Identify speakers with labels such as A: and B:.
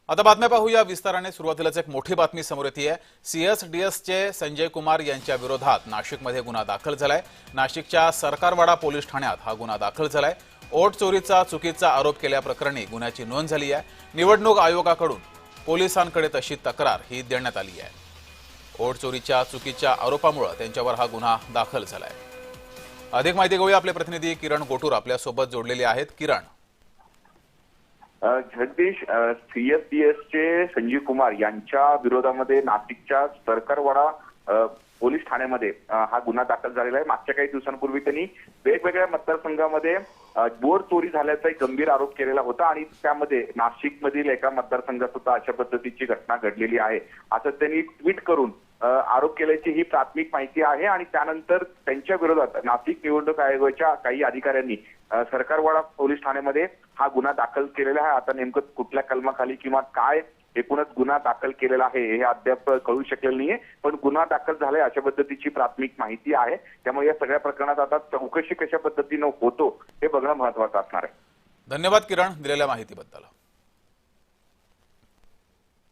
A: आता बातम्या पाहूया विस्ताराने। सुरुवातीलाच एक मोठी बातमी समोर येते आहे। सीएसडीएसचे संजय कुमार यांच्या विरोधात नाशिकमध्ये गुन्हा दाखल झालाय। नाशिकच्या सरकारवाडा पोलीस ठाण्यात हा गुन्हा दाखल झालाय। ओट चोरीचा चुकीचा आरोप केल्याप्रकरणी गुन्ह्याची नोंद झाली आहे। निवडणूक आयोगाकडून पोलिसांकडे तशी तक्रार ही देण्यात आली आहे। ओट चोरीच्या चुकीच्या आरोपामुळे त्यांच्यावर हा गुन्हा दाखल झालाय। अधिक माहिती घेऊया, आपले प्रतिनिधी किरण गोटूर आपल्या सोबत जोडलेले आहेत। किरण,
B: जगदीश, सीएसडीएसचे संजीव कुमार यांच्या विरोधामध्ये नाशिकच्या सरकारवाडा पोलीस ठाण्यामध्ये हा गुन्हा दाखल झालेला आहे। मागच्या काही दिवसांपूर्वी त्यांनी वेगवेगळ्या मतदारसंघामध्ये बोर चोरी झाल्याचा एक गंभीर आरोप केलेला होता आणि त्यामध्ये नाशिकमधील एका मतदारसंघात सुद्धा अशा पद्धतीची घटना घडलेली आहे असं त्यांनी ट्विट करून आरोप केल्याची ही प्राथमिक माहिती आहे। आणि त्यानंतर त्यांच्या विरोधात नाशिक निवडणूक आयोगाच्या काही अधिकाऱ्यांनी सरकारवाडा पोलीस ठाण्यामध्ये हा गुन्हा दाखल केलेला आहे। आता नेमकं कुठल्या कलमाखाली किंवा काय एकूणच गुन्हा दाखल केलेला आहे हे अद्याप कळू शकलेलं नाहीये, पण गुन्हा दाखल झालाय अशा पद्धतीची प्राथमिक माहिती आहे। त्यामुळे या सगळ्या प्रकरणात आता चौकशी कशा पद्धतीनं होतो हे बघणं महत्त्वाचं असणार आहे।
A: धन्यवाद किरण दिलेल्या माहितीबद्दल।